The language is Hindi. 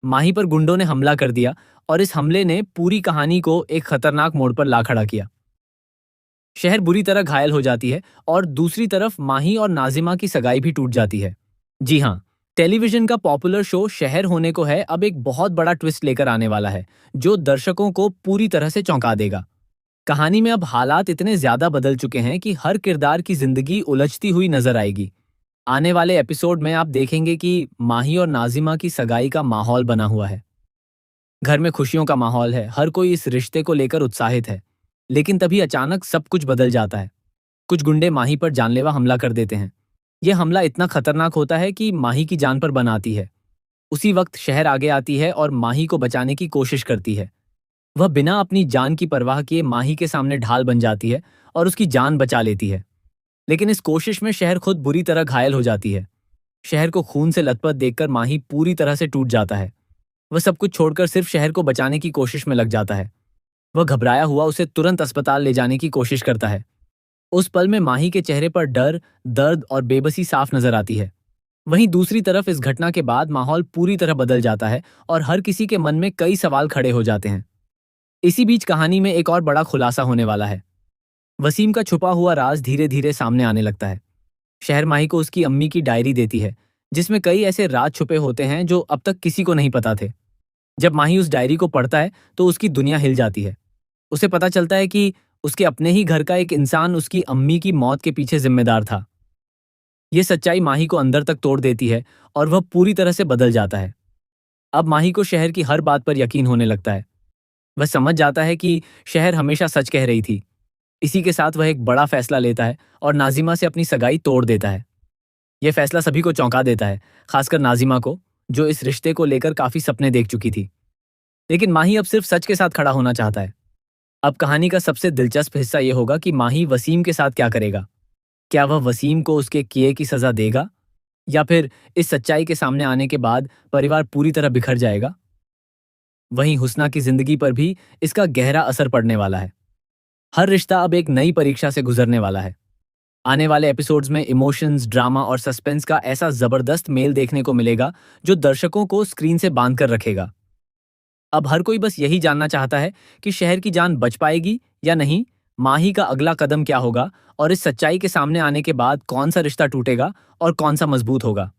माही पर गुंडों ने हमला कर दिया और इस हमले ने पूरी कहानी को एक खतरनाक मोड़ पर ला खड़ा किया। शहर बुरी तरह घायल हो जाती है और दूसरी तरफ माही और नाजिमा की सगाई भी टूट जाती है। जी हाँ, टेलीविजन का पॉपुलर शो शहर होने को है अब एक बहुत बड़ा ट्विस्ट लेकर आने वाला है, जो दर्शकों को पूरी तरह से चौंका देगा। कहानी में अब हालात इतने ज्यादा बदल चुके हैं कि हर किरदार की जिंदगी उलझती हुई नजर आएगी। आने वाले एपिसोड में आप देखेंगे कि माही और नाजिमा की सगाई का माहौल बना हुआ है। घर में खुशियों का माहौल है, हर कोई इस रिश्ते को लेकर उत्साहित है। लेकिन तभी अचानक सब कुछ बदल जाता है। कुछ गुंडे माही पर जानलेवा हमला कर देते हैं। यह हमला इतना खतरनाक होता है कि माही की जान पर बन आती है। उसी वक्त शहर आगे आती है और माही को बचाने की कोशिश करती है। वह बिना अपनी जान की परवाह किए माही के सामने ढाल बन जाती है और उसकी जान बचा लेती है। लेकिन इस कोशिश में शहर खुद बुरी तरह घायल हो जाती है। शहर को खून से लथपथ देखकर माही पूरी तरह से टूट जाता है। वह सब कुछ छोड़कर सिर्फ शहर को बचाने की कोशिश में लग जाता है। वह घबराया हुआ उसे तुरंत अस्पताल ले जाने की कोशिश करता है। उस पल में माही के चेहरे पर डर, दर्द और बेबसी साफ नजर आती है। वहीं दूसरी तरफ इस घटना के बाद माहौल पूरी तरह बदल जाता है और हर किसी के मन में कई सवाल खड़े हो जाते हैं। इसी बीच कहानी में एक और बड़ा खुलासा होने वाला है। वसीम का छुपा हुआ राज धीरे धीरे सामने आने लगता है। शहर माही को उसकी अम्मी की डायरी देती है, जिसमें कई ऐसे राज छुपे होते हैं जो अब तक किसी को नहीं पता थे। जब माही उस डायरी को पढ़ता है तो उसकी दुनिया हिल जाती है। उसे पता चलता है कि उसके अपने ही घर का एक इंसान उसकी अम्मी की मौत के पीछे जिम्मेदार था। यह सच्चाई माही को अंदर तक तोड़ देती है और वह पूरी तरह से बदल जाता है। अब माही को शहर की हर बात पर यकीन होने लगता है। वह समझ जाता है कि शहर हमेशा सच कह रही थी। इसी के साथ वह एक बड़ा फैसला लेता है और नाजिमा से अपनी सगाई तोड़ देता है। यह फैसला सभी को चौंका देता है, खासकर नाजिमा को, जो इस रिश्ते को लेकर काफी सपने देख चुकी थी। लेकिन माही अब सिर्फ सच के साथ खड़ा होना चाहता है। अब कहानी का सबसे दिलचस्प हिस्सा यह होगा कि माही वसीम के साथ क्या करेगा। क्या वह वसीम को उसके किए की सजा देगा, या फिर इस सच्चाई के सामने आने के बाद परिवार पूरी तरह बिखर जाएगा। वहीं हुस्ना की जिंदगी पर भी इसका गहरा असर पड़ने वाला है। हर रिश्ता अब एक नई परीक्षा से गुजरने वाला है। आने वाले एपिसोड्स में इमोशंस, ड्रामा और सस्पेंस का ऐसा जबरदस्त मेल देखने को मिलेगा जो दर्शकों को स्क्रीन से बांध कर रखेगा। अब हर कोई बस यही जानना चाहता है कि शहर की जान बच पाएगी या नहीं, माही का अगला कदम क्या होगा और इस सच्चाई के सामने आने के बाद कौन सा रिश्ता टूटेगा और कौन सा मजबूत होगा।